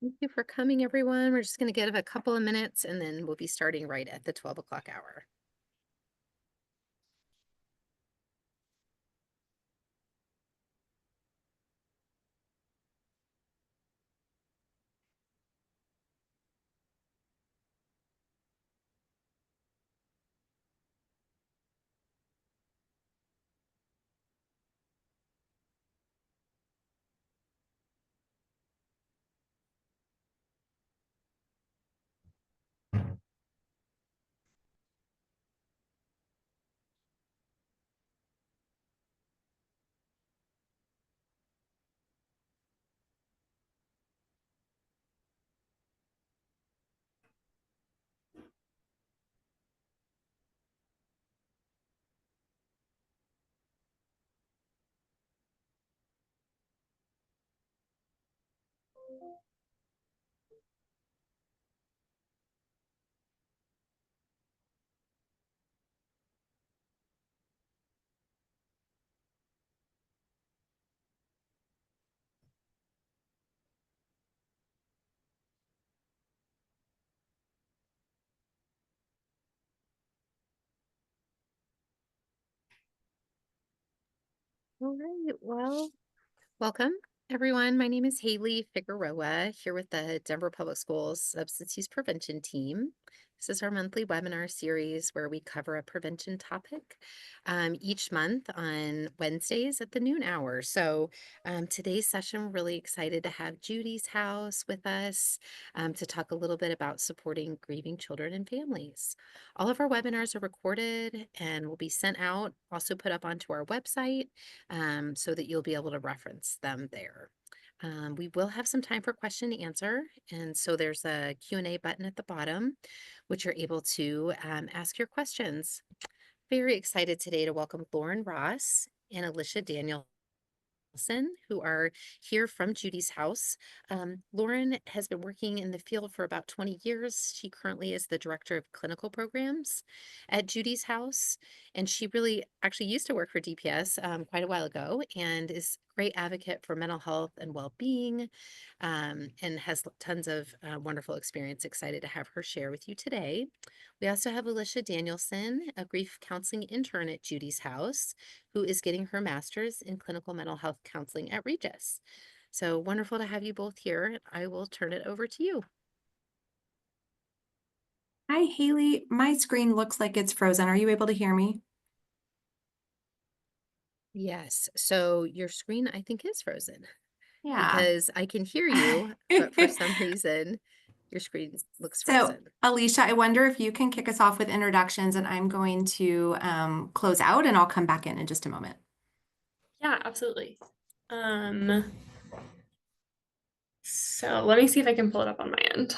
Thank you for coming, everyone. We're just going to give a couple of minutes and then we'll be starting right at the 12 o'clock hour. All right. Well, welcome, everyone. My name is Haley Figueroa here with the Denver Public Schools Substance Use Prevention Team. This is our monthly webinar series where we cover a prevention topic each month on Wednesdays at the noon hour. So today's session, we're really excited to have Judy's house with us to talk a little bit about supporting grieving children and families. All of our webinars are recorded and will be sent out, also put up onto our website so that you'll be able to reference them there. We will have some time for question and answer, and so there's a Q&A button at the bottom, which you're able to ask your questions. Very excited today to welcome Lauren Ross and Alicia Daniel who are here from Judy's house. Lauren has been working in the field for about 20 years. She currently is the director of clinical programs at Judy's house. And she really actually used to work for DPS quite a while ago and is a great advocate for mental health and well-being and has tons of wonderful experience. Excited to have her share with you today. We also have Alicia Danielson, a grief counseling intern at Judy's house, who is getting her master's in clinical mental health counseling at Regis. So wonderful to have you both here. I will turn it over to you. Hi, Haley. My screen looks like it's frozen. Are you able to hear me? Yes. So your screen, I think, is frozen Yeah. because I can hear you, but for some reason, your screen looks So, frozen. Alicia, I wonder if you can kick us off with introductions, and I'm going to close out, and I'll come back in just a moment. Yeah, absolutely. So let me see if I can pull it up on my end.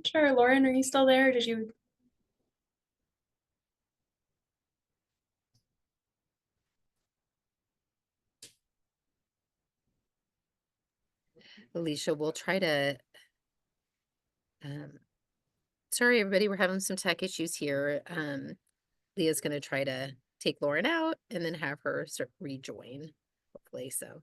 Sure, Lauren, are you still there? Did you? Alicia, we'll try to. Sorry, everybody, we're having some tech issues here. Leah's going to try to take Lauren out and then have her rejoin, hopefully. So.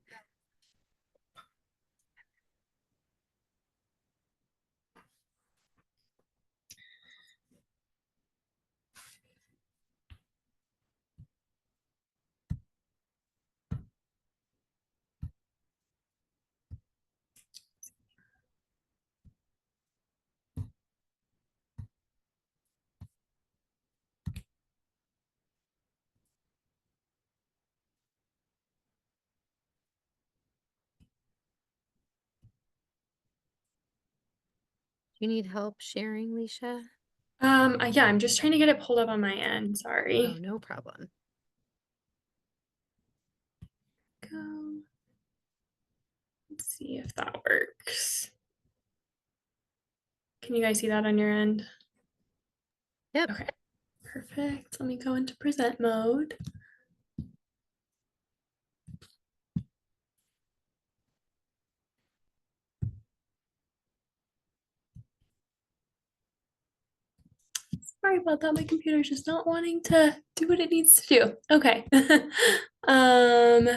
You need help sharing, Leisha? Yeah, I'm just trying to get it pulled up on my end. Oh, Sorry. no problem. Go. Let's see if that works. Can you guys see that on your end? Yep. Okay, perfect. Let me go into present mode. sorry about that. My computer's just not wanting to do what it needs to do. Okay. Um,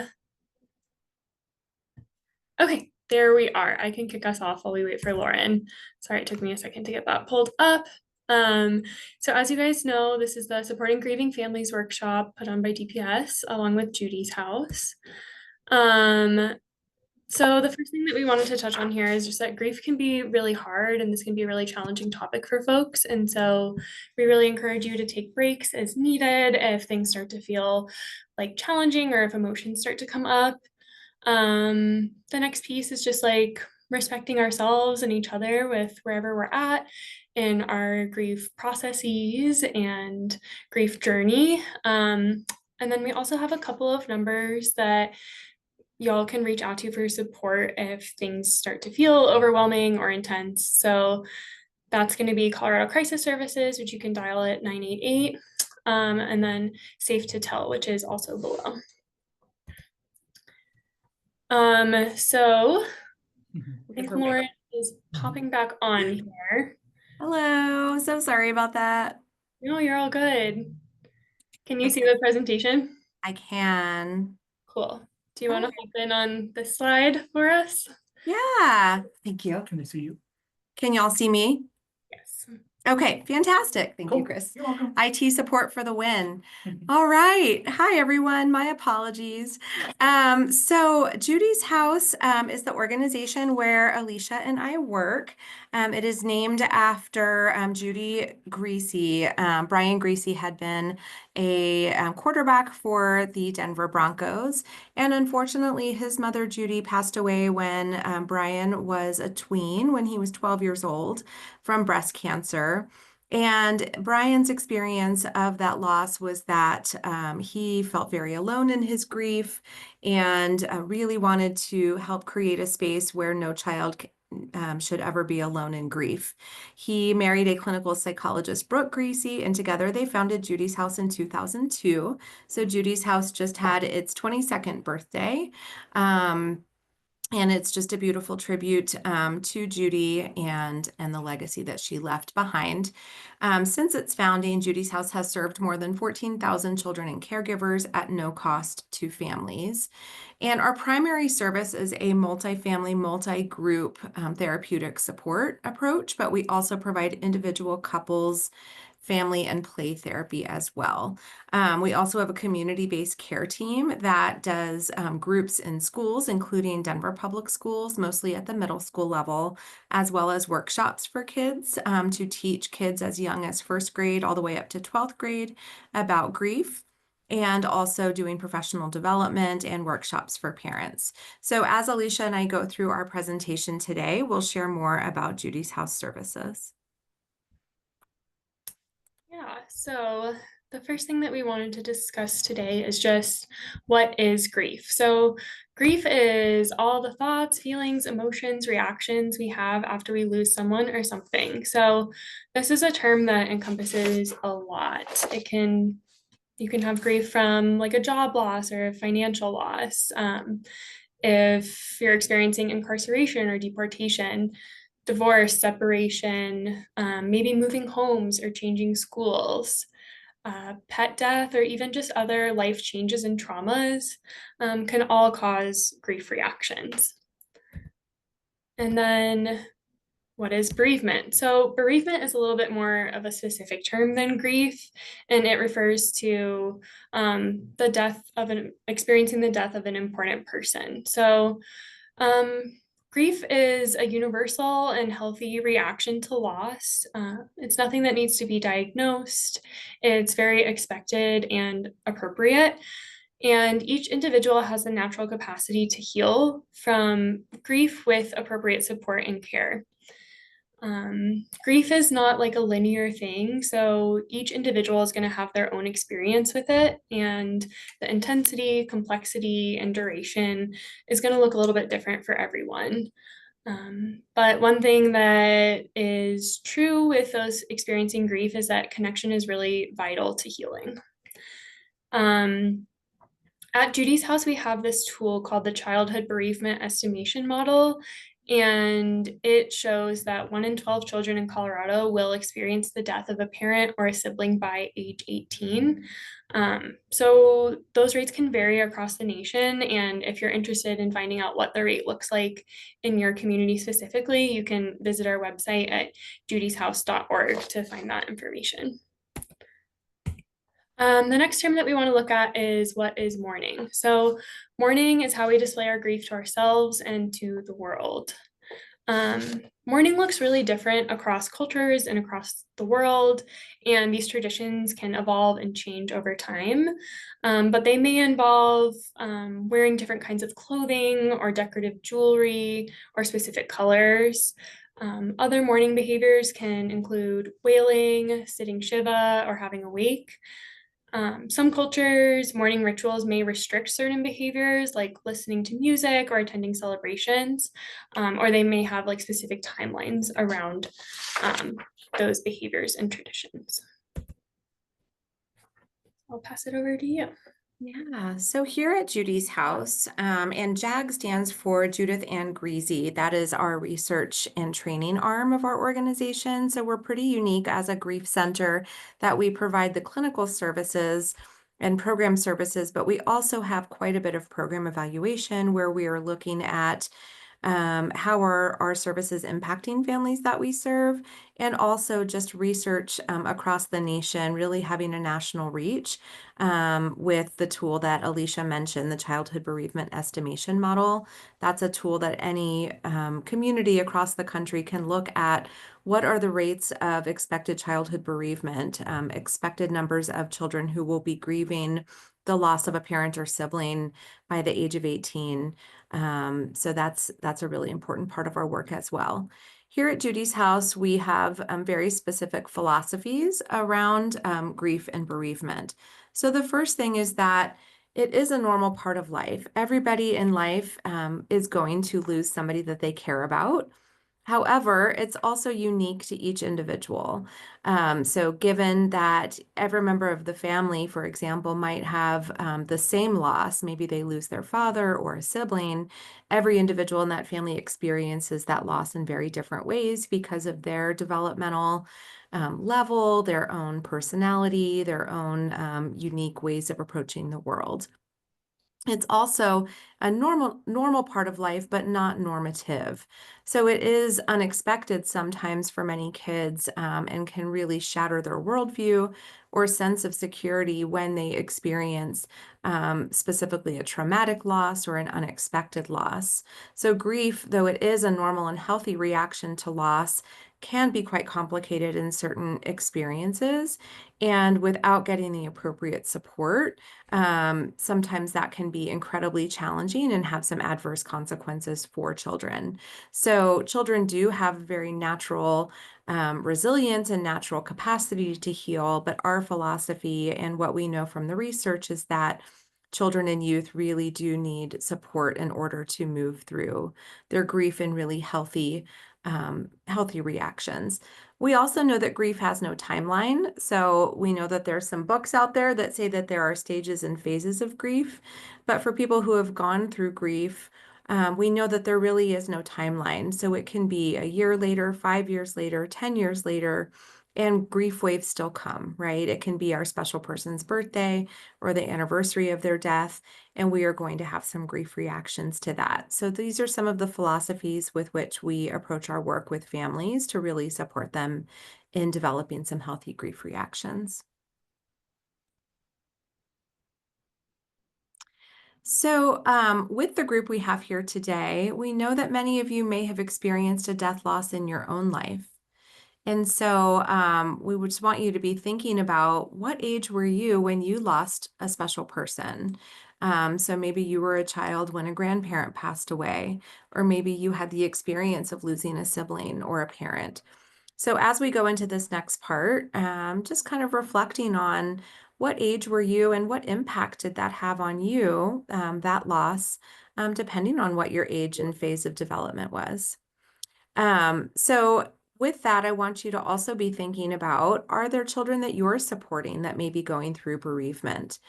okay, there we are. I can kick us off while we wait for Lauren. Sorry, it took me a second to get that pulled up. So as you guys know, this is the Supporting Grieving Families workshop put on by DPS along with Judy's house. So the first thing that we wanted to touch on here is just that grief can be really hard and this can be a really challenging topic for folks. And so we really encourage you to take breaks as needed if things start to feel like challenging or if emotions start to come up. The next piece is just like respecting ourselves and each other with wherever we're at in our grief processes and grief journey. And then we also have a couple of numbers that y'all can reach out to for support if things start to feel overwhelming or intense. So that's going to be Colorado Crisis Services, which you can dial at 988, and then Safe to Tell, which is also below. So I think Lauren is popping back on here. Hello, so sorry about that. No, you're all good. Can you see the presentation? I can. Cool. Do you want to hop in on this slide for us? Yeah, thank you. Can they see you? Can y'all see me? Yes. Okay, fantastic. Thank you, Cool. Chris. You're welcome. IT support for the win. All right. Hi, everyone. My apologies. So Judy's House is the organization where Alicia and I work. It is named after Judy Greasy. Brian Greasy had been a quarterback for the Denver Broncos. And unfortunately, his mother, Judy, passed away when Brian was a tween, when he was 12 years old, from breast cancer. And Brian's experience of that loss was that he felt very alone in his grief and really wanted to help create a space where no child should ever be alone in grief. He married a clinical psychologist, Brooke Greasy, and together they founded Judy's House in 2002. So Judy's House just had its 22nd birthday. And it's just a beautiful tribute to Judy and the legacy that she left behind. Since its founding, Judy's House has served more than 14,000 children and caregivers at no cost to families. And our primary service is a multi-family, multi-group therapeutic support approach, but we also provide individual couples, family, and play therapy as well. We also have a community-based care team that does groups in schools, including Denver Public Schools, mostly at the middle school level, as well as workshops for kids to teach kids as young as first grade all the way up to 12th grade about grief, and also doing professional development and workshops for parents. So as Alicia and I go through our presentation today, we'll share more about Judy's House services. Yeah, so the first thing that we wanted to discuss today is just what is grief. So grief is all the thoughts, feelings, emotions, reactions we have after we lose someone or something. So this is a term that encompasses a lot. You can have grief from like a job loss or a financial loss. If you're experiencing incarceration or deportation, divorce, separation, maybe moving homes or changing schools, pet death, or even just other life changes and traumas can all cause grief reactions. And then what is bereavement? So bereavement is a little bit more of a specific term than grief, and it refers to experiencing the death of an important person. So grief is a universal and healthy reaction to loss. It's nothing that needs to be diagnosed. It's very expected and appropriate. And each individual has the natural capacity to heal from grief with appropriate support and care. Grief is not like a linear thing, so each individual is going to have their own experience with it, and the intensity, complexity, and duration is going to look a little bit different for everyone. But one thing that is true with those experiencing grief is that connection is really vital to healing. At Judy's House, we have this tool called the Childhood Bereavement Estimation Model. And it shows that 1 in 12 children in Colorado will experience the death of a parent or a sibling by age 18. So those rates can vary across the nation. And if you're interested in finding out what the rate looks like in your community specifically, you can visit our website at judyshouse.org to find that information. The next term that we want to look at is what is mourning. So mourning is how we display our grief to ourselves and to the world. Mourning looks really different across cultures and across the world, and these traditions can evolve and change over time. But they may involve wearing different kinds of clothing or decorative jewelry or specific colors. Other mourning behaviors can include wailing, sitting Shiva, or having a wake. Some cultures, mourning rituals may restrict certain behaviors like listening to music or attending celebrations, or they may have like specific timelines around those behaviors and traditions. I'll pass it over to you. Yeah, so here at Judy's house, and JAG stands for Judith Ann Greasy. That is our research and training arm of our organization. So we're pretty unique as a grief center that we provide the clinical services and program services, but we also have quite a bit of program evaluation where we are looking at how are our services impacting families that we serve, and also just research across the nation, really having a national reach with the tool that Alicia mentioned, the childhood bereavement estimation model. That's a tool that any community across the country can look at. What are the rates of expected childhood bereavement, expected numbers of children who will be grieving the loss of a parent or sibling by the age of 18. So that's a really important part of our work as well. Here at Judy's house, we have very specific philosophies around grief and bereavement. So the first thing is that it is a normal part of life. Everybody in life is going to lose somebody that they care about. However, it's also unique to each individual. So given that every member of the family, for example, might have the same loss, maybe they lose their father or a sibling, every individual in that family experiences that loss in very different ways because of their developmental level, their own personality, their own unique ways of approaching the world. It's also a normal part of life, but not normative. So it is unexpected sometimes for many kids and can really shatter their worldview or sense of security when they experience specifically a traumatic loss or an unexpected loss. So grief, though it is a normal and healthy reaction to loss, can be quite complicated in certain experiences. And without getting the appropriate support, sometimes that can be incredibly challenging and have some adverse consequences for children. So children do have very natural resilience and natural capacity to heal, but our philosophy and what we know from the research is that children and youth really do need support in order to move through their grief in really healthy reactions. We also know that grief has no timeline. So we know that there's some books out there that say that there are stages and phases of grief. But for people who have gone through grief, we know that there really is no timeline. So it can be a year later, 5 years later, 10 years later, and grief waves still come, right? It can be our special person's birthday or the anniversary of their death, and we are going to have some grief reactions to that. So these are some of the philosophies with which we approach our work with families to really support them in developing some healthy grief reactions. So with the group we have here today, we know that many of you may have experienced a death loss in your own life. And so we would just want you to be thinking about what age were you when you lost a special person? So maybe you were a child when a grandparent passed away, or maybe you had the experience of losing a sibling or a parent. So as we go into this next part, just kind of reflecting on what age were you and what impact did that have on you, that loss, depending on what your age and phase of development was. So With that, I want you to also be thinking about, are there children that you're supporting that may be going through bereavement?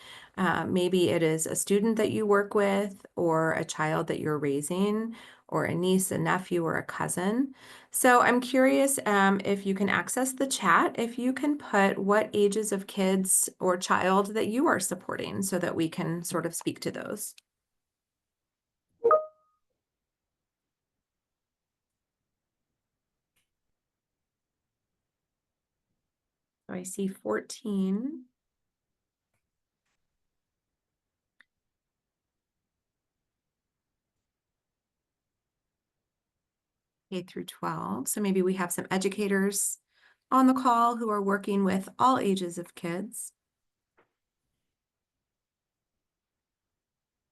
Maybe it is a student that you work with, or a child that you're raising, or a niece, a nephew, or a cousin. So I'm curious if you can access the chat, if you can put what ages of kids or child that you are supporting so that we can sort of speak to those. So I see 14. K through 12. So maybe we have some educators on the call who are working with all ages of kids,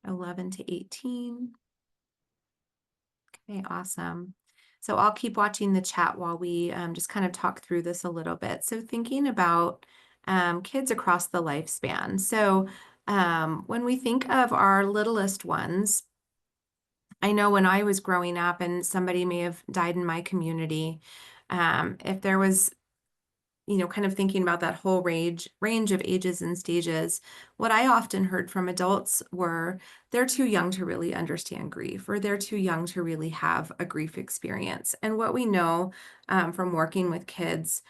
11 to 18. Okay, awesome. So I'll keep watching the chat while we just kind of talk through this a little bit. So thinking about kids across the lifespan. So when we think of our littlest ones, I know when I was growing up and somebody may have died in my community, if there was kind of thinking about that whole range of ages and stages, what I often heard from adults were they're too young to really understand grief, or they're too young to really have a grief experience. And what we know from working with kids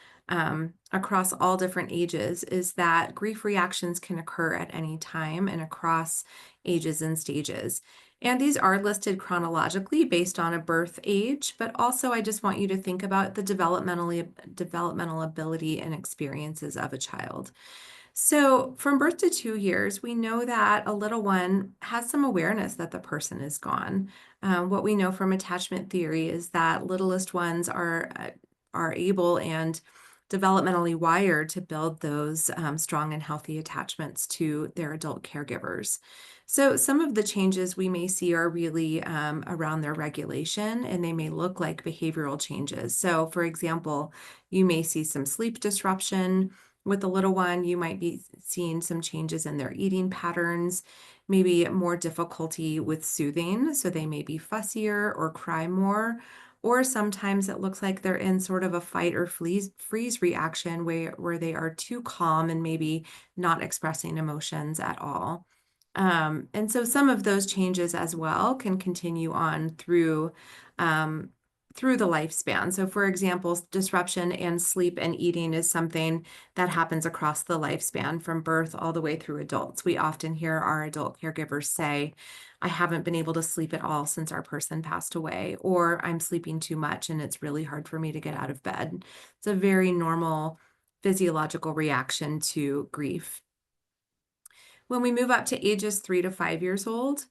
across all different ages is that grief reactions can occur at any time and across ages and stages. And these are listed chronologically based on a birth age, but also I just want you to think about the developmental ability and experiences of a child. So, from birth to 2 years, we know that a little one has some awareness that the person is gone. What we know from attachment theory is that littlest ones are able and developmentally wired to build those strong and healthy attachments to their adult caregivers. So, some of the changes we may see are really around their regulation, and they may look like behavioral changes. So, for example, you may see some sleep disruption. With the little one, you might be seeing some changes in their eating patterns, maybe more difficulty with soothing. So they may be fussier or cry more. Or sometimes it looks like they're in sort of a fight or freeze reaction where they are too calm and maybe not expressing emotions at all. And so some of those changes as well can continue on through the lifespan. So for example, disruption in sleep and eating is something that happens across the lifespan from birth all the way through adults. We often hear our adult caregivers say, I haven't been able to sleep at all since our person passed away, or I'm sleeping too much and it's really hard for me to get out of bed. It's a very normal physiological reaction to grief. When we move up to ages 3 to 5 years old,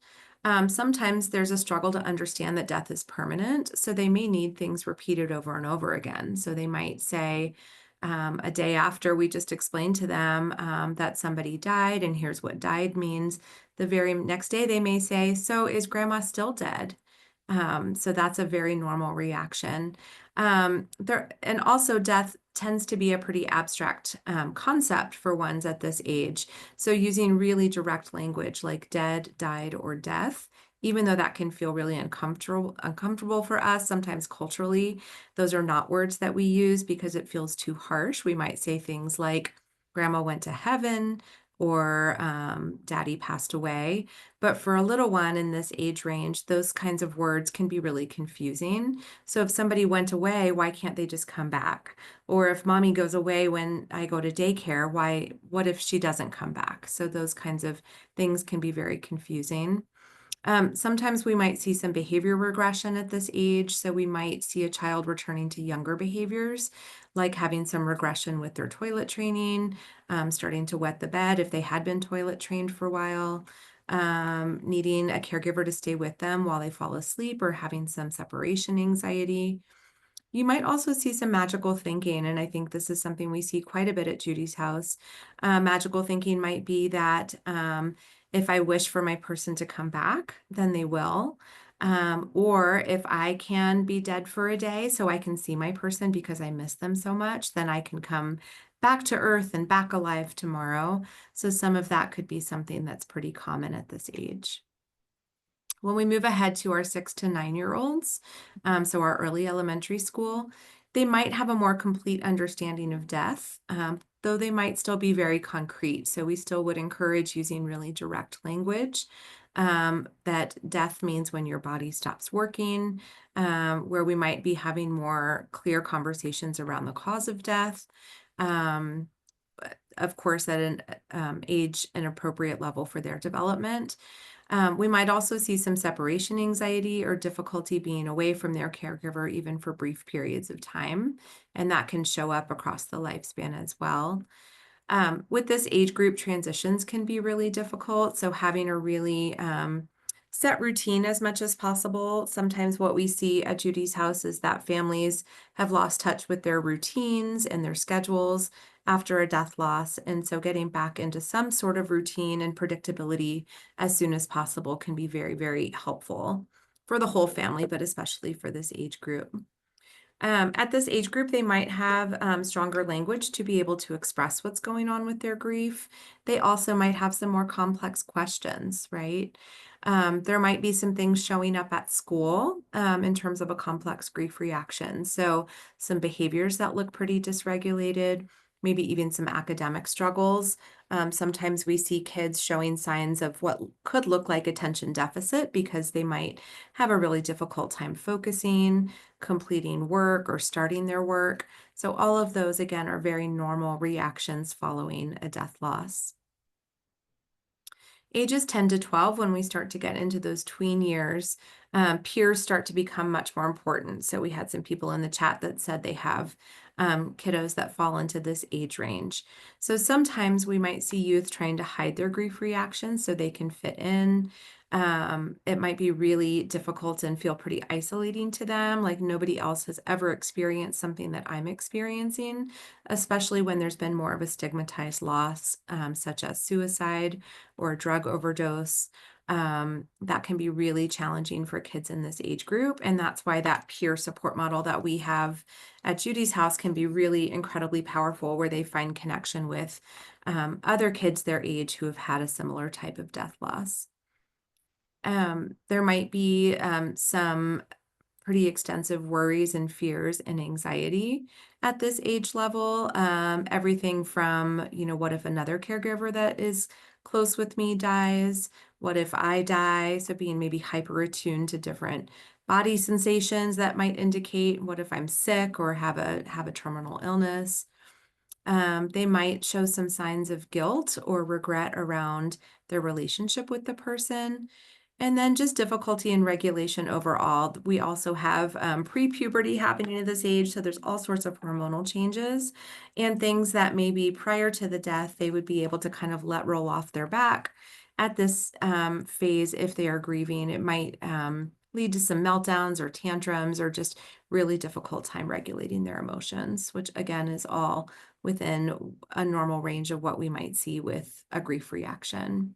sometimes there's a struggle to understand that death is permanent. So they may need things repeated over and over again. So they might say, a day after we just explained to them that somebody died, and here's what died means. The very next day, they may say, so is grandma still dead? So that's a very normal reaction. And also death tends to be a pretty abstract concept for ones at this age. So using really direct language like dead, died, or death, even though that can feel really uncomfortable for us, sometimes culturally, those are not words that we use because it feels too harsh. We might say things like grandma went to heaven, or daddy passed away. But for a little one in this age range, those kinds of words can be really confusing. So if somebody went away, why can't they just come back? Or if mommy goes away when I go to daycare, what if she doesn't come back? So those kinds of things can be very confusing. Sometimes we might see some behavior regression at this age. So we might see a child returning to younger behaviors, like having some regression with their toilet training, starting to wet the bed if they had been toilet trained for a while, needing a caregiver to stay with them while they fall asleep, or having some separation anxiety. You might also see some magical thinking, and I think this is something we see quite a bit at Judy's house. Magical thinking might be that if I wish for my person to come back, then they will. Or if I can be dead for a day so I can see my person because I miss them so much, then I can come back to earth and back alive tomorrow. So some of that could be something that's pretty common at this age. When we move ahead to our 6 to 9 year olds, so our early elementary school, They might have a more complete understanding of death, though they might still be very concrete. So we still would encourage using really direct language. That death means when your body stops working, where we might be having more clear conversations around the cause of death. Um, of course, at an age and appropriate level for their development. We might also see some separation anxiety or difficulty being away from their caregiver, even for brief periods of time. And that can show up across the lifespan as well. With this age group, transitions can be really difficult. So having a really set routine as much as possible. Sometimes what we see at Judy's house is that families have lost touch with their routines and their schedules after a death loss. And so getting back into some sort of routine and predictability as soon as possible can be very, very helpful for the whole family, but especially for this age group. At this age group, they might have stronger language to be able to express what's going on with their grief. They also might have some more complex questions, right? There might be some things showing up at school in terms of a complex grief reaction. So, some behaviors that look pretty dysregulated, maybe even some academic struggles. Sometimes we see kids showing signs of what could look like attention deficit because they might have a really difficult time focusing, completing work, or starting their work. So all of those, again, are very normal reactions following a death loss. Ages 10 to 12, when we start to get into those tween years, peers start to become much more important. So we had some people in the chat that said they have kiddos that fall into this age range. So sometimes we might see youth trying to hide their grief reactions so they can fit in. It might be really difficult and feel pretty isolating to them, like nobody else has ever experienced something that I'm experiencing, especially when there's been more of a stigmatized loss, such as suicide or drug overdose. That can be really challenging for kids in this age group. And that's why that peer support model that we have at Judy's house can be really incredibly powerful, where they find connection with other kids their age who have had a similar type of death loss. There might be some pretty extensive worries and fears and anxiety at this age level. Everything from, what if another caregiver that is close with me dies? What if I die? So being maybe hyper attuned to different body sensations that might indicate what if I'm sick or have a terminal illness. They might show some signs of guilt or regret around their relationship with the person. And then just difficulty in regulation overall. We also have pre-puberty happening at this age, so there's all sorts of hormonal changes and things that maybe prior to the death, they would be able to kind of let roll off their back. At this phase, if they are grieving, it might lead to some meltdowns or tantrums or just really difficult time regulating their emotions, which again is all within a normal range of what we might see with a grief reaction.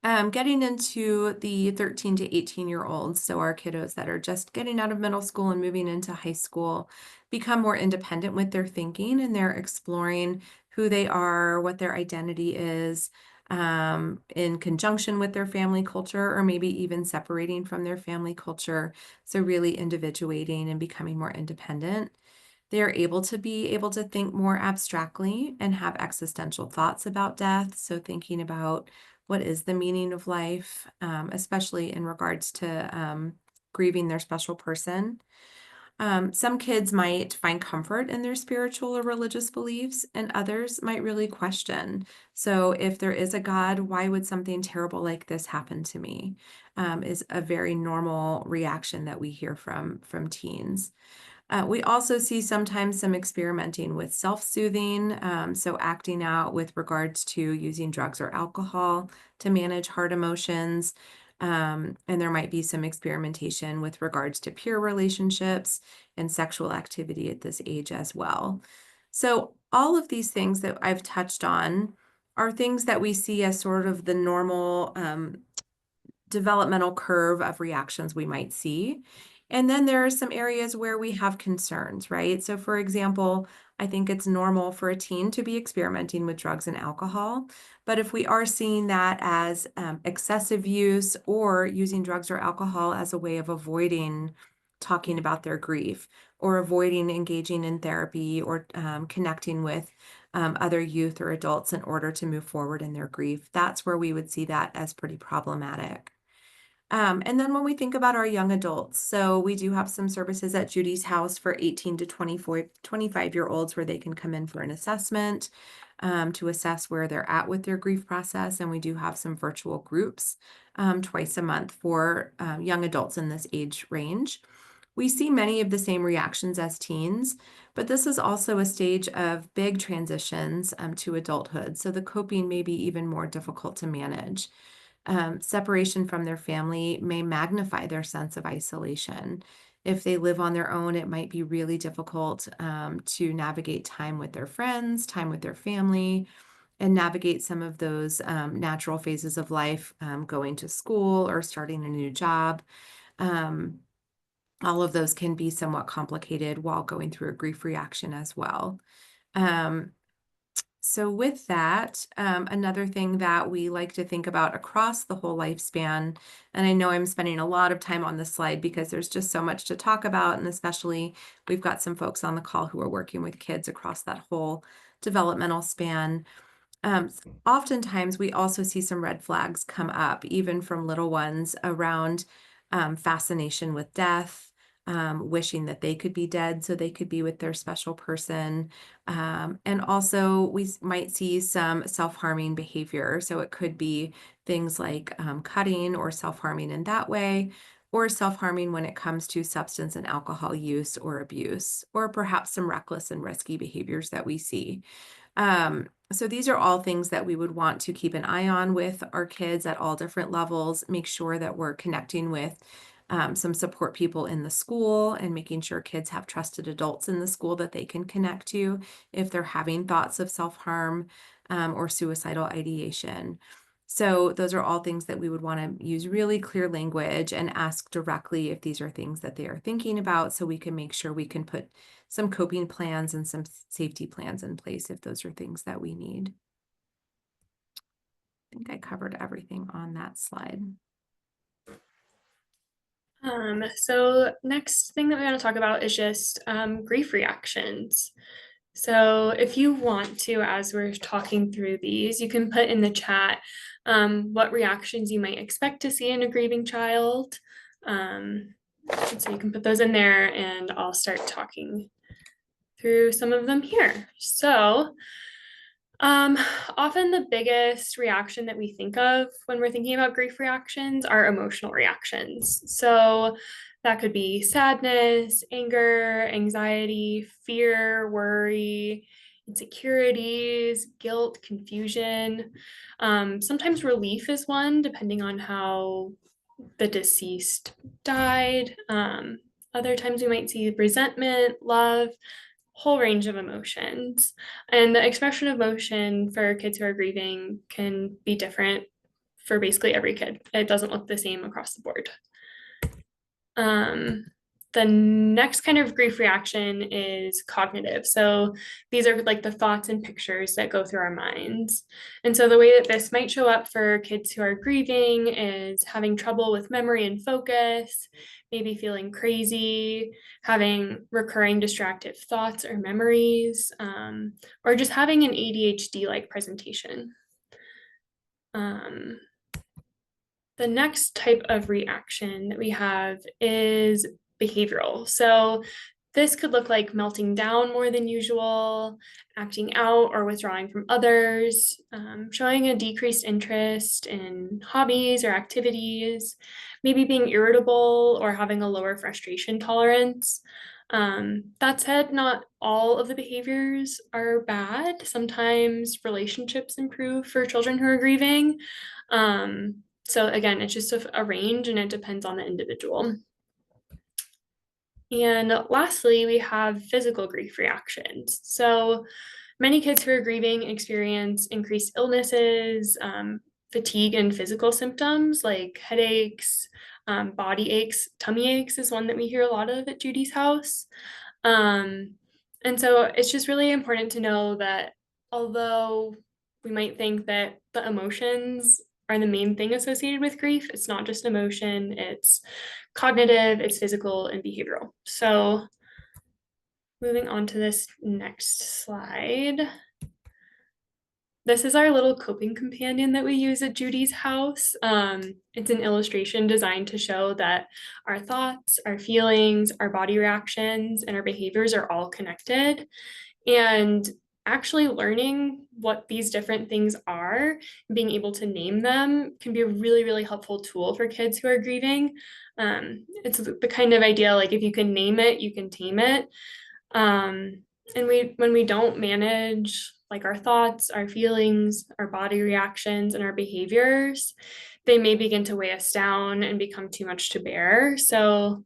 Getting into the 13 to 18-year-olds, so our kiddos that are just getting out of middle school and moving into high school, become more independent with their thinking, and they're exploring who they are, what their identity is, in conjunction with their family culture, or maybe even separating from their family culture. So really individuating and becoming more independent. They are able to think more abstractly and have existential thoughts about death. So thinking about what is the meaning of life, especially in regards to grieving their special person. Some kids might find comfort in their spiritual or religious beliefs, and others might really question. So if there is a God, why would something terrible like this happen to me? Is a very normal reaction that we hear from teens. We also see sometimes some experimenting with self-soothing, so acting out with regards to using drugs or alcohol to manage hard emotions. And there might be some experimentation with regards to peer relationships and sexual activity at this age as well. So all of these things that I've touched on are things that we see as sort of the normal developmental curve of reactions we might see. And then there are some areas where we have concerns, right? So for example, I think it's normal for a teen to be experimenting with drugs and alcohol. But if we are seeing that as excessive use or using drugs or alcohol as a way of avoiding talking about their grief, or avoiding engaging in therapy or connecting with other youth or adults in order to move forward in their grief. That's where we would see that as pretty problematic. And then when we think about our young adults, so we do have some services at Judy's house for 18 to 25-year-olds where they can come in for an assessment to assess where they're at with their grief process. And we do have some virtual groups twice a month for young adults in this age range. We see many of the same reactions as teens, but this is also a stage of big transitions to adulthood. So the coping may be even more difficult to manage. Separation from their family may magnify their sense of isolation. If they live on their own, it might be really difficult to navigate time with their friends, time with their family, and navigate some of those natural phases of life, going to school or starting a new job. Um, all of those can be somewhat complicated while going through a grief reaction as well. Um, so with that, another thing that we like to think about across the whole lifespan, and I know I'm spending a lot of time on this slide because there's just so much to talk about, and especially we've got some folks on the call who are working with kids across that whole developmental span. Oftentimes, we also see some red flags come up, even from little ones, around fascination with death, wishing that they could be dead so they could be with their special person. And also, we might see some self-harming behavior. So it could be things like cutting or self-harming in that way, or self-harming when it comes to substance and alcohol use or abuse, or perhaps some reckless and risky behaviors that we see. So these are all things that we would want to keep an eye on with our kids at all different levels, make sure that we're connecting with some support people in the school and making sure kids have trusted adults in the school that they can connect to if they're having thoughts of self-harm or suicidal ideation. So those are all things that we would want to use really clear language and ask directly if these are things that they are thinking about so we can make sure we can put some coping plans and some safety plans in place if those are things that we need. I think I covered everything on that slide. So next thing that we want to talk about is just grief reactions. So if you want to, as we're talking through these, you can put in the chat what reactions you might expect to see in a grieving child. So you can put those in there and I'll start talking through some of them here. So often the biggest reaction that we think of when we're thinking about grief reactions are emotional reactions. So that could be sadness, anger, anxiety, fear, worry, insecurities, guilt, confusion. Sometimes relief is one, depending on how the deceased died. Other times we might see resentment, love, whole range of emotions. And the expression of emotion for kids who are grieving can be different for basically every kid. It doesn't look the same across the board. The next kind of grief reaction is cognitive. So these are like the thoughts and pictures that go through our minds. And so the way that this might show up for kids who are grieving is having trouble with memory and focus, maybe feeling crazy, having recurring distractive thoughts or memories, or just having an ADHD-like presentation. The next type of reaction that we have is behavioral. So this could look like melting down more than usual, acting out or withdrawing from others, showing a decreased interest in hobbies or activities, maybe being irritable or having a lower frustration tolerance. That said, not all of the behaviors are bad. Sometimes relationships improve for children who are grieving. So again, it's just a range and it depends on the individual. And lastly, we have physical grief reactions. So many kids who are grieving experience increased illnesses, fatigue and physical symptoms like headaches, body aches, tummy aches is one that we hear a lot of at Judy's house. And so it's just really important to know that although we might think that the emotions are the main thing associated with grief, it's not just emotion, it's cognitive, it's physical and behavioral. So moving on to this next slide. This is our little coping companion that we use at Judy's house. It's an illustration designed to show that our thoughts, our feelings, our body reactions, and our behaviors are all connected. And actually learning what these different things are, being able to name them can be a really, really helpful tool for kids who are grieving. It's the kind of idea like if you can name it, you can tame it. And when we don't manage like our thoughts, our feelings, our body reactions, and our behaviors, they may begin to weigh us down and become too much to bear. So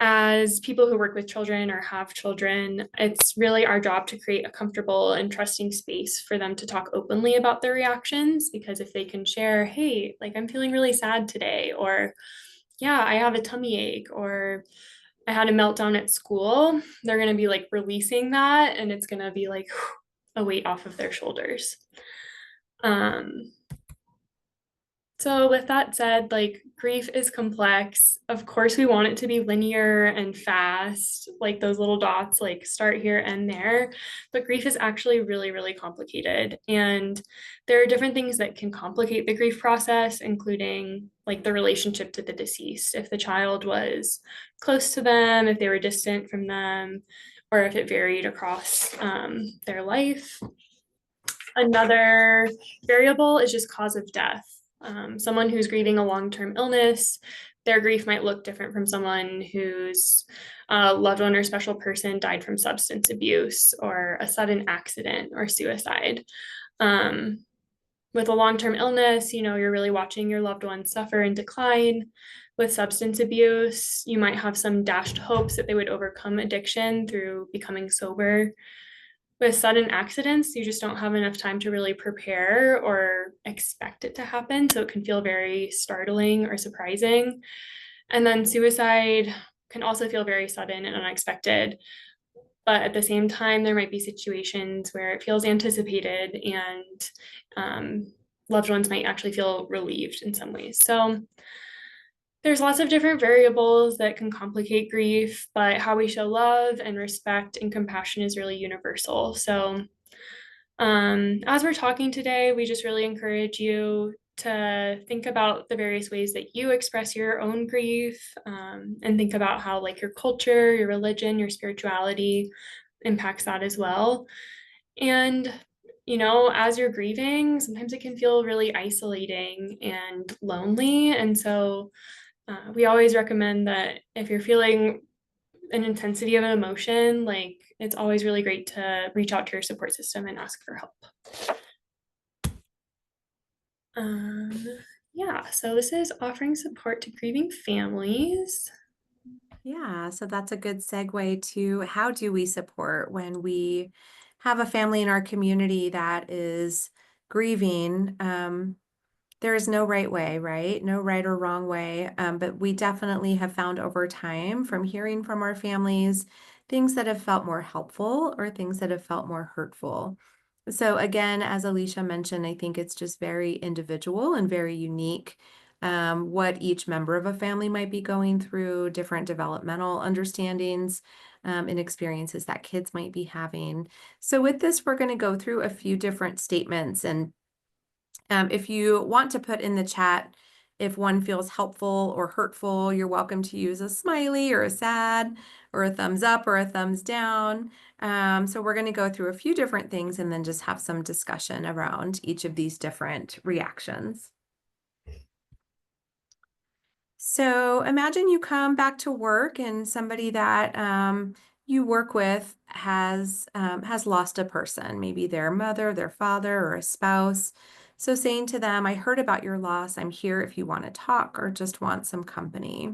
as people who work with children or have children, it's really our job to create a comfortable and trusting space for them to talk openly about their reactions. Because if they can share, hey, like I'm feeling really sad today, or yeah, I have a tummy ache, or I had a meltdown at school, they're going to be like releasing that and it's going to be like a weight off of their shoulders. So with that said, like grief is complex. Of course, we want it to be linear and fast, like those little dots, like start here and there. But grief is actually really, really complicated. And there are different things that can complicate the grief process, including like the relationship to the deceased. If the child was close to them, if they were distant from them, or if it varied across their life. Another variable is just cause of death. Someone who's grieving a long-term illness, their grief might look different from someone whose loved one or special person died from substance abuse or a sudden accident or suicide. With a long-term illness, you're really watching your loved one suffer and decline. With substance abuse, you might have some dashed hopes that they would overcome addiction through becoming sober. With sudden accidents, you just don't have enough time to really prepare or expect it to happen. So it can feel very startling or surprising. And then suicide can also feel very sudden and unexpected. But at the same time, there might be situations where it feels anticipated and loved ones might actually feel relieved in some ways. So there's lots of different variables that can complicate grief, but how we show love and respect and compassion is really universal. So, as we're talking today, we just really encourage you to think about the various ways that you express your own grief, and think about how, like, your culture, your religion, your spirituality impacts that as well. And as you're grieving, sometimes it can feel really isolating and lonely. And so, we always recommend that if you're feeling an intensity of an emotion, like it's always really great to reach out to your support system and ask for help. Yeah, so this is offering support to grieving families. Yeah, so that's a good segue to how do we support when we have a family in our community that is grieving. There is no right way, right? No right or wrong way. But we definitely have found over time from hearing from our families things that have felt more helpful or things that have felt more hurtful. So again, as Alicia mentioned, I think it's just very individual and very unique, what each member of a family might be going through, different developmental understandings, and experiences that kids might be having. So with this, we're going to go through a few different statements. And if you want to put in the chat if one feels helpful or hurtful, you're welcome to use a smiley or a sad or a thumbs up or a thumbs down. So we're going to go through a few different things and then just have some discussion around each of these different reactions. So imagine you come back to work and somebody that you work with has lost a person, maybe their mother, their father, or a spouse. So saying to them, I heard about your loss. I'm here if you want to talk or just want some company.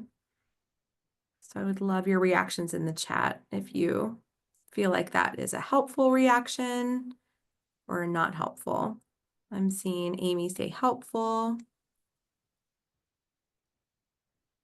So I would love your reactions in the chat if you feel like that is a helpful reaction or not helpful. I'm seeing Amy say helpful.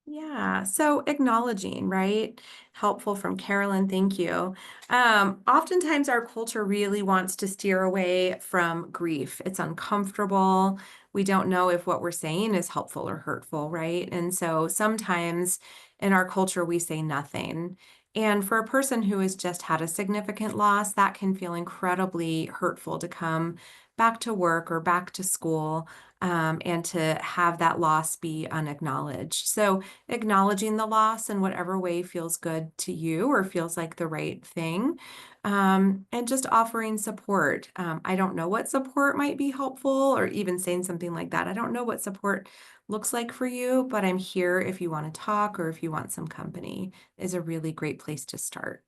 Yeah, so acknowledging, right? Helpful from Carolyn, thank you. Oftentimes our culture really wants to steer away from grief. It's uncomfortable. We don't know if what we're saying is helpful or hurtful, right? And so sometimes in our culture we say nothing. And for a person who has just had a significant loss, that can feel incredibly hurtful to come back to work or back to school, and to have that loss be unacknowledged. So, acknowledging the loss in whatever way feels good to you or feels like the right thing, and just offering support. I don't know what support might be helpful, or even saying something like that. I don't know what support looks like for you, but I'm here if you want to talk or if you want some company, is a really great place to start.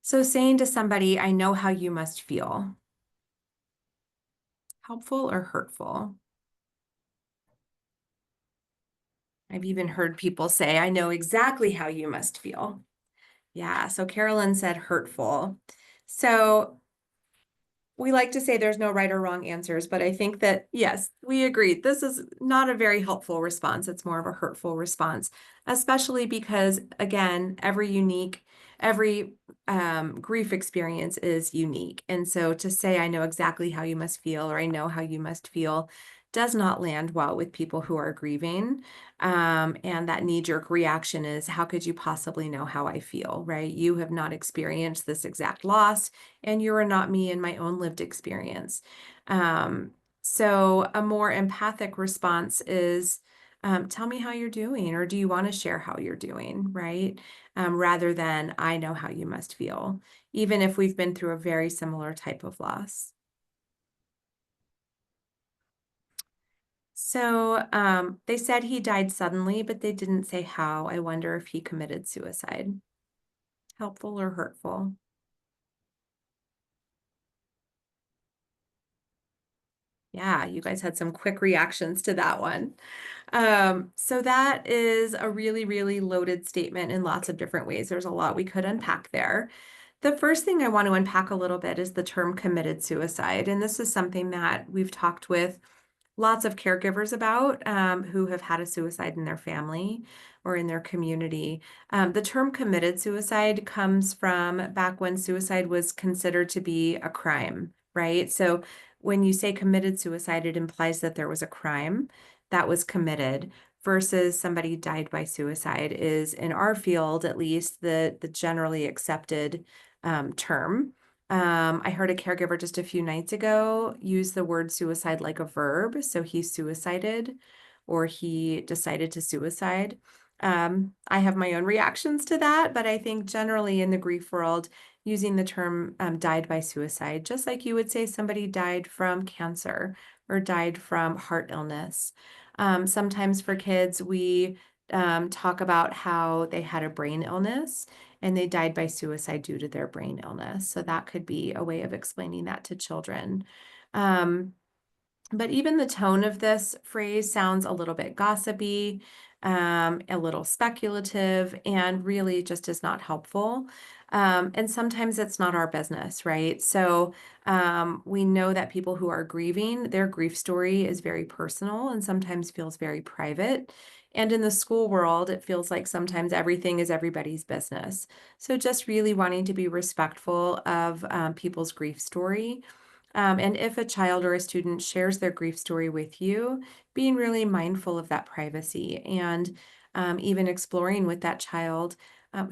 So saying to somebody, I know how you must feel, helpful or hurtful? I've even heard people say, I know exactly how you must feel. Yeah, so Carolyn said hurtful. So we like to say there's no right or wrong answers, but I think that, yes, we agree. This is not a very helpful response. It's more of a hurtful response, especially because, again, every grief experience is unique. And so to say, I know exactly how you must feel, or I know how you must feel, does not land well with people who are grieving. And that knee-jerk reaction is, how could you possibly know how I feel, right? You have not experienced this exact loss, and you are not me in my own lived experience. Um, so a more empathic response is, tell me how you're doing, or do you want to share how you're doing, right? Rather than, I know how you must feel, even if we've been through a very similar type of loss. So they said he died suddenly, but they didn't say how. I wonder if he committed suicide. Helpful or hurtful? Yeah, you guys had some quick reactions to that one. So that is a really, really loaded statement in lots of different ways. There's a lot we could unpack there. The first thing I want to unpack a little bit is the term committed suicide. And this is something that we've talked with lots of caregivers about, who have had a suicide in their family or in their community. The term committed suicide comes from back when suicide was considered to be a crime, right? So when you say committed suicide, it implies that there was a crime that was committed versus somebody died by suicide is, in our field at least, the generally accepted term. I heard a caregiver just a few nights ago use the word suicide like a verb. So he suicided, or he decided to suicide. I have my own reactions to that, but I think generally in the grief world, using the term died by suicide, just like you would say somebody died from cancer or died from heart illness. Sometimes for kids, we talk about how they had a brain illness and they died by suicide due to their brain illness. So that could be a way of explaining that to children. But even the tone of this phrase sounds a little bit gossipy, a little speculative, and really just is not helpful. And sometimes it's not our business, right? So we know that people who are grieving, their grief story is very personal and sometimes feels very private. And in the school world, it feels like sometimes everything is everybody's business. So just really wanting to be respectful of people's grief story. And if a child or a student shares their grief story with you, being really mindful of that privacy and even exploring with that child,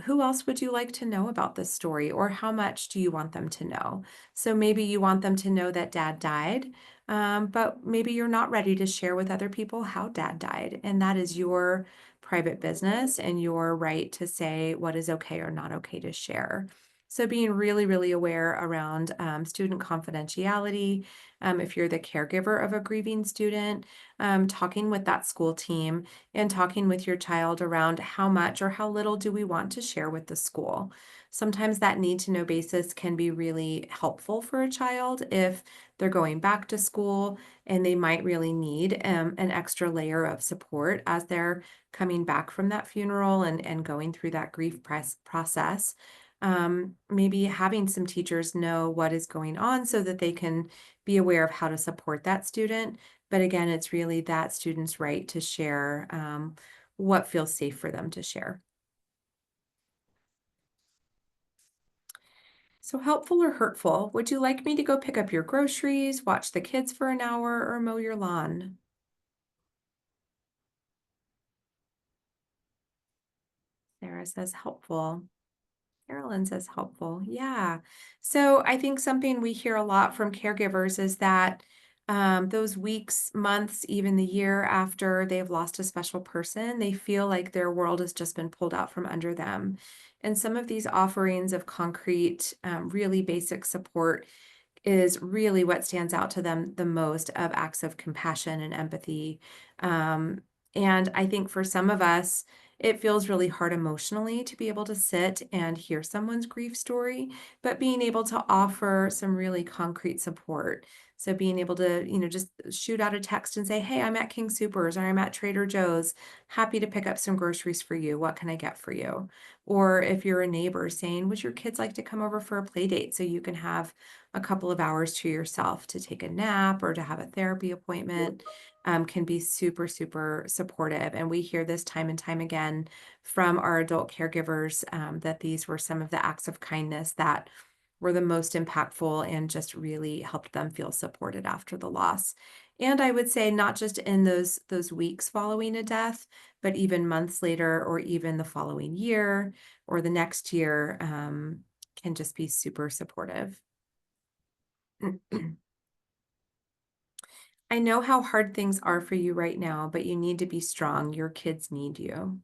who else would you like to know about this story, or how much do you want them to know? So maybe you want them to know that dad died, but maybe you're not ready to share with other people how dad died. And that is your private business and your right to say what is okay or not okay to share. So being really, really aware around student confidentiality. If you're the caregiver of a grieving student, talking with that school team and talking with your child around how much or how little do we want to share with the school. Sometimes that need to know basis can be really helpful for a child if they're going back to school and they might really need an extra layer of support as they're coming back from that funeral and going through that grief process. Maybe having some teachers know what is going on so that they can be aware of how to support that student. But again, it's really that student's right to share what feels safe for them to share. So helpful or hurtful? Would you like me to go pick up your groceries, watch the kids for an hour, or mow your lawn? Sarah says helpful. Carolyn says helpful. Yeah. So I think something we hear a lot from caregivers is that those weeks, months, even the year after they've lost a special person, they feel like their world has just been pulled out from under them. And some of these offerings of concrete, really basic support is really what stands out to them the most of acts of compassion and empathy. Um, and I think for some of us, it feels really hard emotionally to be able to sit and hear someone's grief story, but being able to offer some really concrete support. So being able to, just shoot out a text and say, hey, I'm at King Soopers or I'm at Trader Joe's, happy to pick up some groceries for you. What can I get for you? Or if you're a neighbor saying, would your kids like to come over for a play date so you can have a couple of hours to yourself to take a nap or to have a therapy appointment, can be super, super supportive. And we hear this time and time again from our adult caregivers, that these were some of the acts of kindness that were the most impactful and just really helped them feel supported after the loss. And I would say not just in those weeks following a death, but even months later, or even the following year or the next year, can just be super supportive. I know how hard things are for you right now, but you need to be strong. Your kids need you.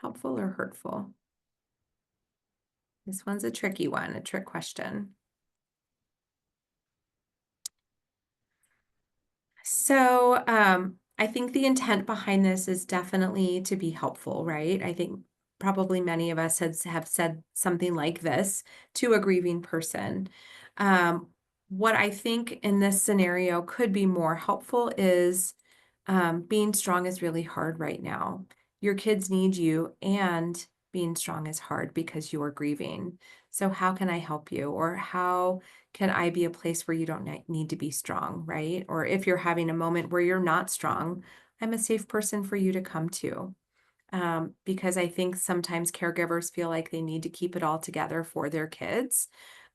Helpful or hurtful? This one's a tricky one, a trick question. So, I think the intent behind this is definitely to be helpful, right? I think probably many of us have said something like this to a grieving person. Um, what I think in this scenario could be more helpful is, being strong is really hard right now. Your kids need you, and being strong is hard because you are grieving. So, how can I help you? Or how can I be a place where you don't need to be strong, right? Or if you're having a moment where you're not strong, I'm a safe person for you to come to. Because I think sometimes caregivers feel like they need to keep it all together for their kids.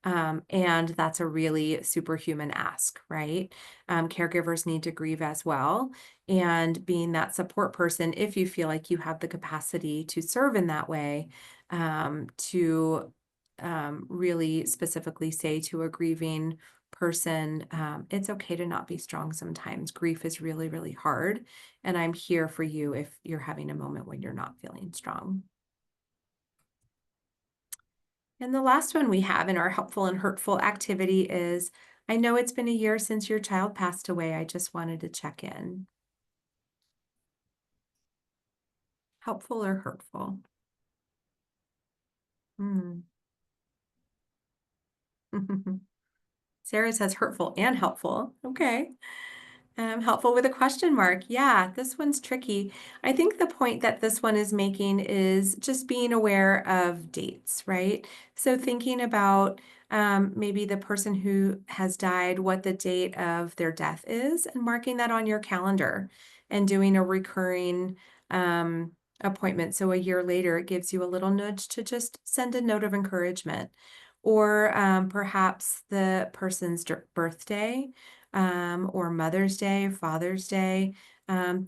And that's a really superhuman ask, right? Caregivers need to grieve as well. And being that support person, if you feel like you have the capacity to serve in that way, to really specifically say to a grieving person, it's okay to not be strong sometimes. Grief is really, really hard. And I'm here for you if you're having a moment when you're not feeling strong. And the last one we have in our helpful and hurtful activity is, I know it's been a year since your child passed away. I just wanted to check in. Helpful or hurtful? Hmm. Sarah says hurtful and helpful. Okay. Helpful with a question mark. Yeah, this one's tricky. I think the point that this one is making is just being aware of dates, right? So thinking about, maybe the person who has died, what the date of their death is, and marking that on your calendar and doing a recurring, appointment. So a year later, it gives you a little nudge to just send a note of encouragement. Or perhaps the person's birthday, or Mother's Day, Father's Day.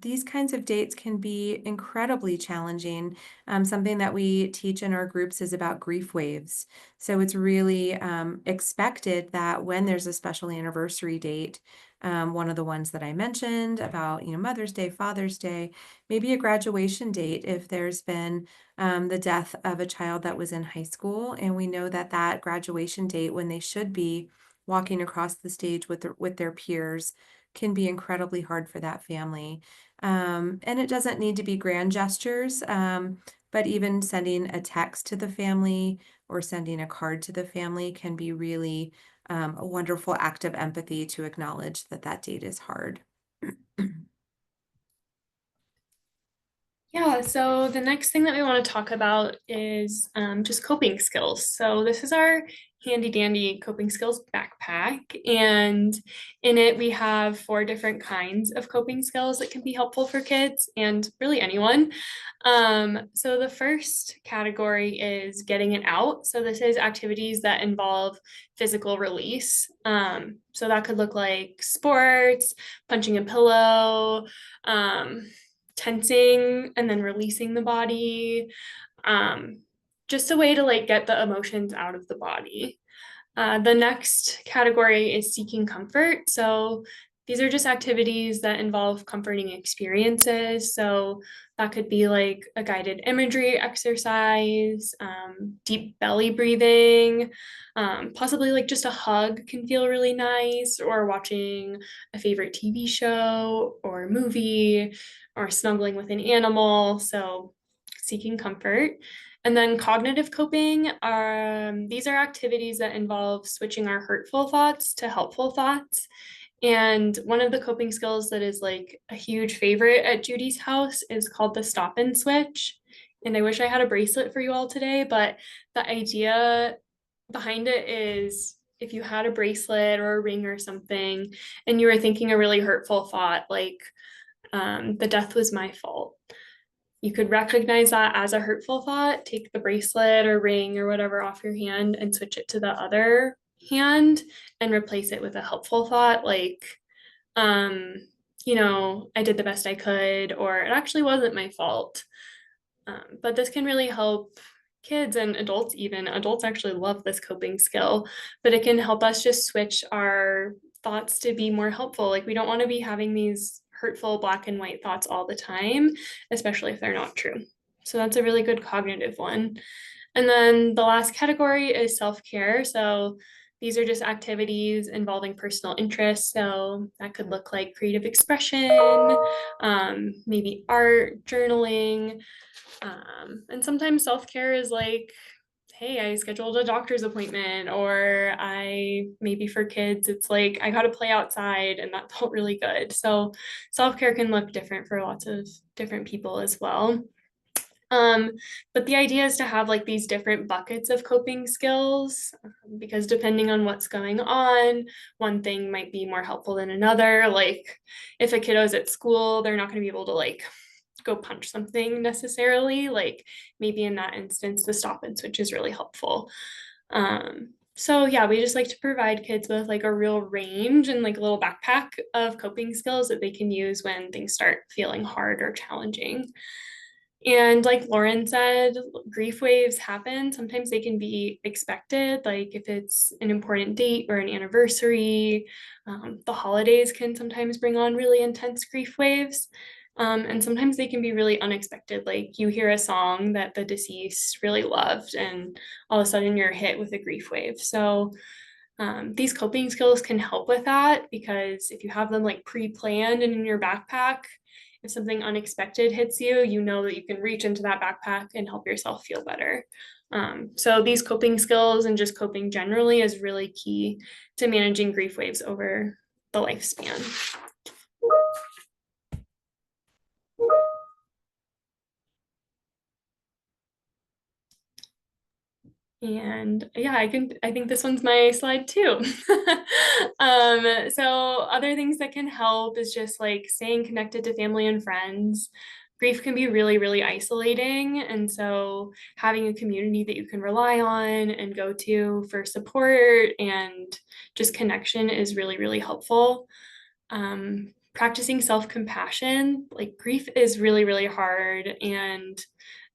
These kinds of dates can be incredibly challenging. Something that we teach in our groups is about grief waves. So it's really expected that when there's a special anniversary date, one of the ones that I mentioned about, Mother's Day, Father's Day, maybe a graduation date if there's been the death of a child that was in high school, and we know that that graduation date, when they should be walking across the stage with their peers, can be incredibly hard for that family. And it doesn't need to be grand gestures, but even sending a text to the family or sending a card to the family can be really a wonderful act of empathy to acknowledge that that date is hard. Yeah, so the next thing that we want to talk about is just coping skills. So this is our handy dandy coping skills backpack, and in it we have 4 different kinds of coping skills that can be helpful for kids and really anyone. So the first category is getting it out. So this is activities that involve physical release. So that could look like sports, punching a pillow, tensing and then releasing the body. Just a way to like get the emotions out of the body. The next category is seeking comfort. So these are just activities that involve comforting experiences. So that could be like a guided imagery exercise, deep belly breathing, possibly like just a hug can feel really nice, or watching a favorite TV show or movie, or snuggling with an animal. So seeking comfort. And then cognitive coping, these are activities that involve switching our hurtful thoughts to helpful thoughts. And one of the coping skills that is like a huge favorite at Judy's house is called the stop and switch. And I wish I had a bracelet for you all today, but the idea behind it is if you had a bracelet or a ring or something, and you were thinking a really hurtful thought, like the death was my fault, you could recognize that as a hurtful thought, take the bracelet or ring or whatever off your hand and switch it to the other hand and replace it with a helpful thought like, um, I did the best I could, or it actually wasn't my fault. But this can really help kids and adults, even adults actually love this coping skill, but it can help us just switch our thoughts to be more helpful. Like we don't want to be having these hurtful black and white thoughts all the time, especially if they're not true. So that's a really good cognitive one. And then the last category is self-care. So these are just activities involving personal interests. So that could look like creative expression, maybe art, journaling. And sometimes self-care is like, hey, I scheduled a doctor's appointment, or I maybe for kids, it's like I got to play outside and that felt really good. So self-care can look different for lots of different people as well. Um, but the idea is to have like these different buckets of coping skills, because depending on what's going on, one thing might be more helpful than another. Like if a kiddo's at school, they're not going to be able to like go punch something necessarily. Like maybe in that instance, the stop and switch is really helpful. So yeah, we just like to provide kids with like a real range and like a little backpack of coping skills that they can use when things start feeling hard or challenging. And like Lauren said, grief waves happen. Sometimes they can be expected, like if it's an important date or an anniversary. The holidays can sometimes bring on really intense grief waves. And sometimes they can be really unexpected. Like you hear a song that the deceased really loved, and all of a sudden you're hit with a grief wave. So these coping skills can help with that, because if you have them like pre-planned and in your backpack, if something unexpected hits you, you know that you can reach into that backpack and help yourself feel better. So these coping skills and just coping generally is really key to managing grief waves over the lifespan. And yeah, I think this one's my slide too. So other things that can help is just like staying connected to family and friends. Grief can be really, really isolating. And so having a community that you can rely on and go to for support and just connection is really, really helpful. Practicing self-compassion, like grief is really, really hard. And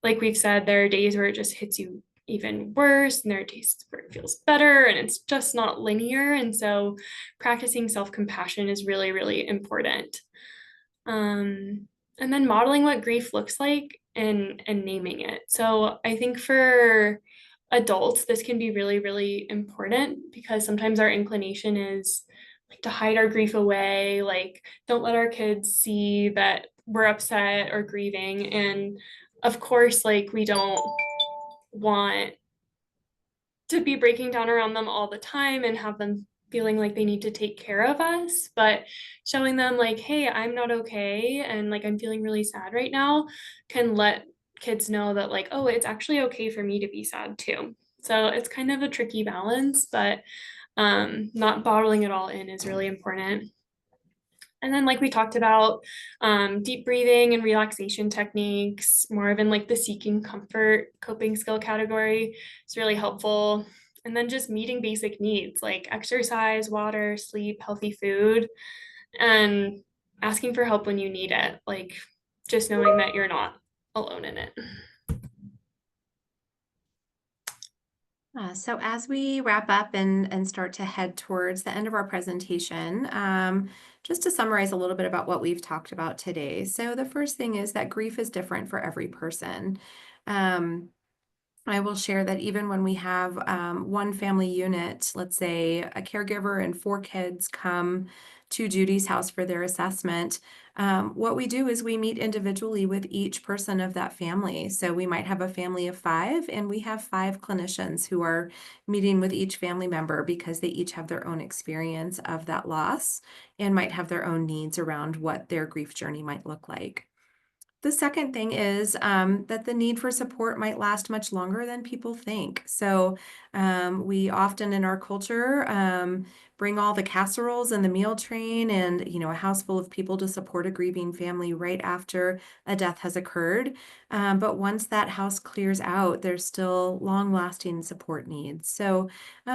like we've said, there are days where it just hits you even worse, and there are days where it feels better, and it's just not linear. And so practicing self-compassion is really, really important. And then modeling what grief looks like and naming it. So I think for adults, this can be really, really important, because sometimes our inclination is like to hide our grief away, like don't let our kids see that we're upset or grieving. And of course, like we don't want to be breaking down around them all the time and have them feeling like they need to take care of us, but showing them like, hey, I'm not okay and like I'm feeling really sad right now, can let kids know that like, oh, it's actually okay for me to be sad too. So it's kind of a tricky balance, but not bottling it all in is really important. And then, like we talked about, deep breathing and relaxation techniques, more of in like the seeking comfort coping skill category, is really helpful. And then just meeting basic needs like exercise, water, sleep, healthy food, and asking for help when you need it. Like just knowing that you're not alone in it. So as we wrap up and start to head towards the end of our presentation, just to summarize a little bit about what we've talked about today. So the first thing is that grief is different for every person. Um, I will share that even when we have one family unit, let's say a caregiver and 4 kids come to Judy's house for their assessment, what we do is we meet individually with each person of that family. So we might have a family of 5, and we have 5 clinicians who are meeting with each family member because they each have their own experience of that loss and might have their own needs around what their grief journey might look like. The second thing is that the need for support might last much longer than people think. So we often in our culture bring all the casseroles and the meal train and a house full of people to support a grieving family right after a death has occurred. But once that house clears out, there's still long-lasting support needs. So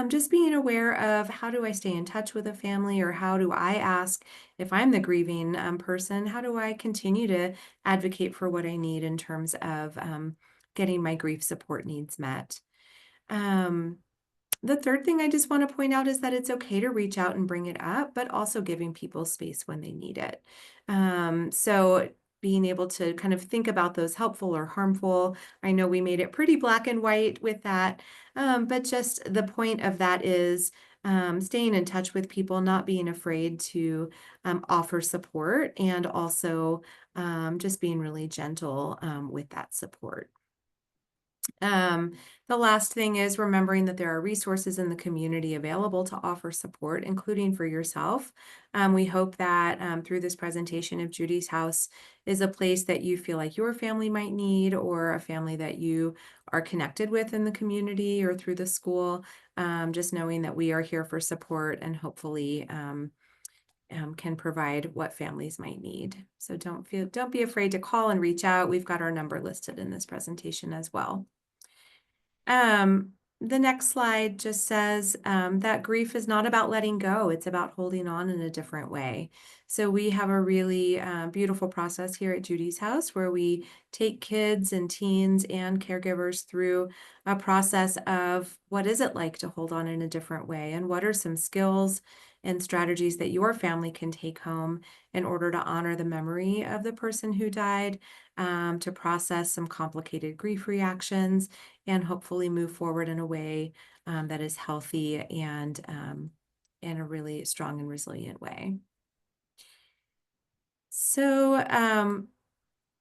just being aware of how do I stay in touch with a family, or how do I ask if I'm the grieving person, how do I continue to advocate for what I need in terms of getting my grief support needs met. Um, the third thing I just want to point out is that it's okay to reach out and bring it up, but also giving people space when they need it. So being able to kind of think about those helpful or harmful. I know we made it pretty black and white with that, but just the point of that is staying in touch with people, not being afraid to offer support, and also just being really gentle with that support. Um, the last thing is remembering that there are resources in the community available to offer support, including for yourself. We hope that through this presentation of Judy's House is a place that you feel like your family might need, or a family that you are connected with in the community or through the school. Just knowing that we are here for support, and hopefully can provide what families might need. So don't be afraid to call and reach out. We've got our number listed in this presentation as well. The next slide just says that grief is not about letting go. It's about holding on in a different way. So we have a really beautiful process here at Judy's House where we take kids and teens and caregivers through a process of what is it like to hold on in a different way, and what are some skills and strategies that your family can take home in order to honor the memory of the person who died, to process some complicated grief reactions, and hopefully move forward in a way that is healthy and in a really strong and resilient way. So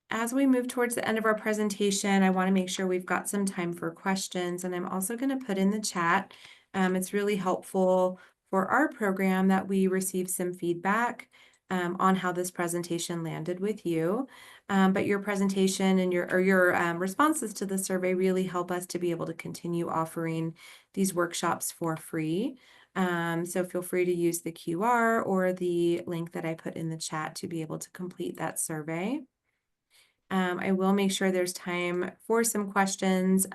as we move towards the end of our presentation, I want to make sure we've got some time for questions, and I'm also going to put in the chat. It's really helpful for our program that we receive some feedback on how this presentation landed with you. But your presentation and your responses to the survey really help us to be able to continue offering these workshops for free. So feel free to use the QR or the link that I put in the chat to be able to complete that survey. I will make sure there's time for some questions.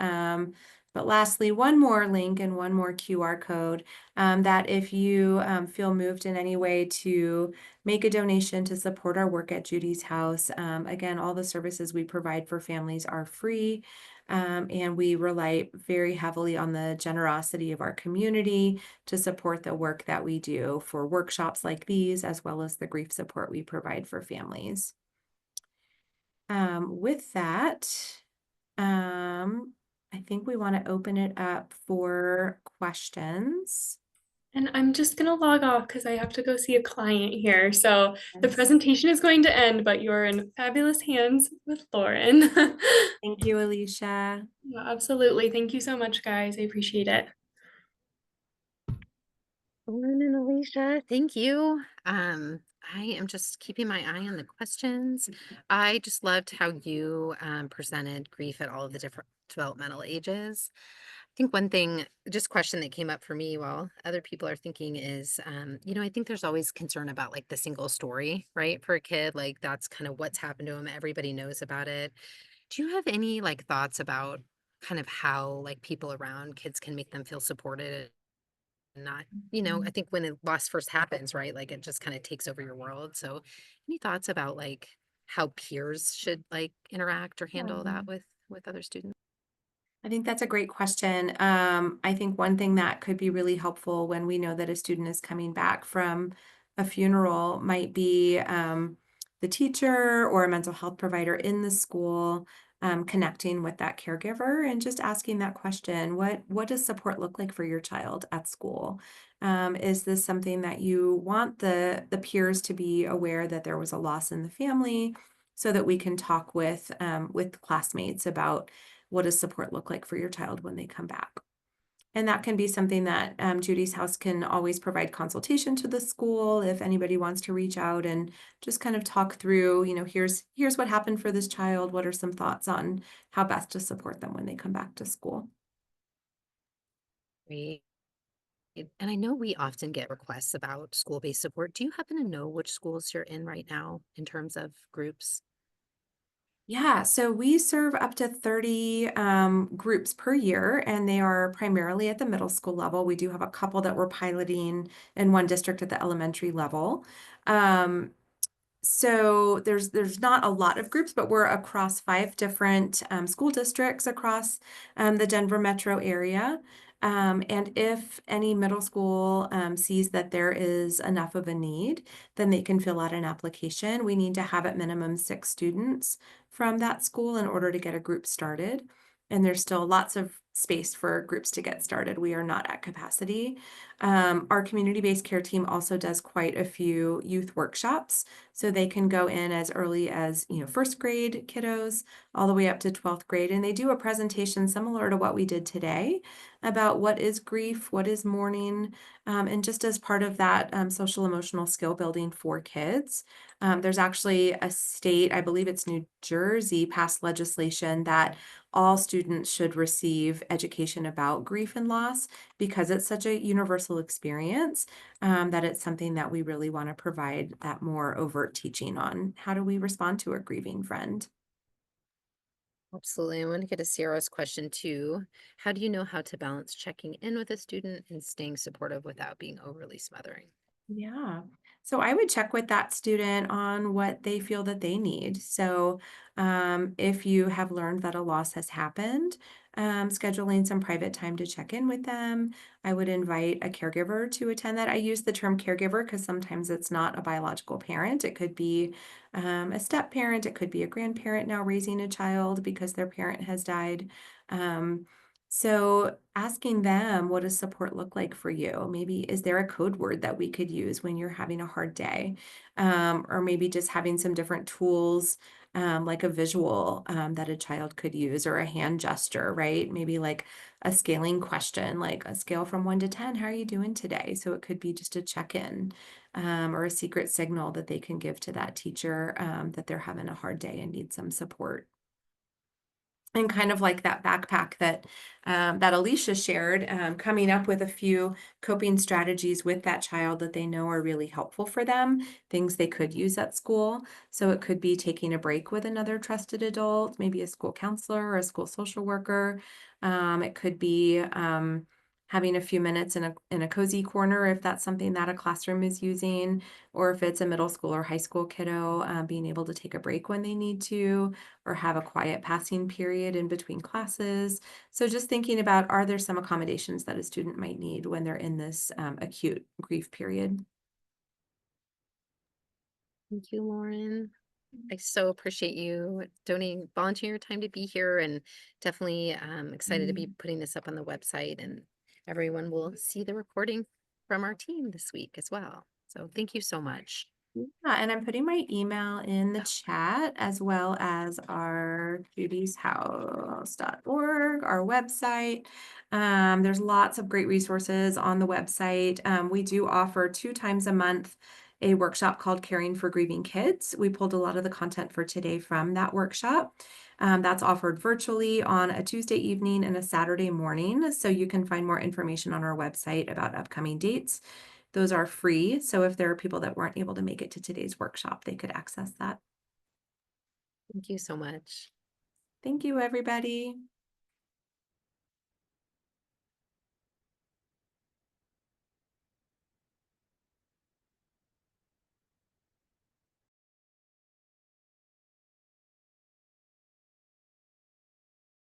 But lastly, one more link and one more QR code that if you feel moved in any way to make a donation to support our work at Judy's House. Again, all the services we provide for families are free, and we rely very heavily on the generosity of our community to support the work that we do for workshops like these, as well as the grief support we provide for families. With that, I think we want to open it up for questions. And I'm just going to log off because I have to go see a client here. So the Yes. presentation is going to end, but you're in fabulous hands with Lauren. Thank you, Alicia. Yeah, absolutely. Thank you so much, guys. I appreciate it. Lauren and Alicia, thank you. I am just keeping my eye on the questions. I just loved how you presented grief at all of the different developmental ages. I think one thing, just question that came up for me while other people are thinking is, I think there's always concern about like the single story, right? For a kid, like that's kind of what's happened to them. Everybody knows about it. Do you have any like thoughts about kind of how like people around kids can make them feel supported? Not, I think when a loss first happens, right, like it just kind of takes over your world. So any thoughts about like how peers should like interact or handle that Um, with other students? I think that's a great question. I think one thing that could be really helpful when we know that a student is coming back from a funeral might be the teacher or a mental health provider in the school connecting with that caregiver and just asking that question: What does support look like for your child at school? Is this something that you want the peers to be aware that there was a loss in the family, so that we can talk with classmates about what does support look like for your child when they come back? And that can be something that Judy's House can always provide consultation to the school if anybody wants to reach out and just kind of talk through, here's what happened for this child. What are some thoughts on how best to support them when they come back to school? Great. And I know we often get requests about school-based support. Do you happen to know which schools you're in right now in terms of groups? Yeah, so we serve up to 30 groups per year, and they are primarily at the middle school level. We do have a couple that we're piloting in one district at the elementary level. Um, So there's not a lot of groups, but we're across 5 different school districts across the Denver metro area. And if any middle school sees that there is enough of a need, then they can fill out an application. We need to have at minimum 6 students from that school in order to get a group started. And there's still lots of space for groups to get started. We are not at capacity. Our community-based care team also does quite a few youth workshops, so they can go in as early as, first grade kiddos all the way up to 12th grade. And they do a presentation similar to what we did today about what is grief, what is mourning, and just as part of that social emotional skill building for kids. There's actually a state, I believe it's New Jersey, passed legislation that all students should receive education about grief and loss because it's such a universal experience, that it's something that we really want to provide that more overt teaching on. How do we respond to a grieving friend? Absolutely. I want to get a Sierra's question too. How do you know how to balance checking in with a student and staying supportive without being overly smothering? Yeah. So I would check with that student on what they feel that they need. So if you have learned that a loss has happened, scheduling some private time to check in with them. I would invite a caregiver to attend that. I use the term caregiver because sometimes it's not a biological parent. It could be a step parent. It could be a grandparent now raising a child because their parent has died. Um, so asking them, what does support look like for you? Maybe is there a code word that we could use when you're having a hard day? Or maybe just having some different tools, like a visual that a child could use or a hand gesture, right? Maybe like a scaling question, like a scale from 1 to 10, how are you doing today? So it could be just a check-in or a secret signal that they can give to that teacher that they're having a hard day and need some support. And kind of like that backpack that Alicia shared, coming up with a few coping strategies with that child that they know are really helpful for them, things they could use at school. So it could be taking a break with another trusted adult, maybe a school counselor or a school social worker. It could be having a few minutes in a cozy corner if that's something that a classroom is using, or if it's a middle school or high school kiddo, being able to take a break when they need to or have a quiet passing period in between classes. So just thinking about, are there some accommodations that a student might need when they're in this acute grief period? Thank you, Lauren. I so appreciate you donating, volunteering your time to be here, and definitely excited to be Mm. putting this up on the website, and everyone will see the recording from our team this week as well. So thank you so much. Yeah, and I'm putting my email in the chat as well as our judyshouse.org, our website. There's lots of great resources on the website. We do offer 2 times a month a workshop called Caring for Grieving Kids. We pulled a lot of the content for today from that workshop. That's offered virtually on a Tuesday evening and a Saturday morning. So you can find more information on our website about upcoming dates. Those are free, so if there are people that weren't able to make it to today's workshop, they could access that. Thank you so much. Thank you, everybody.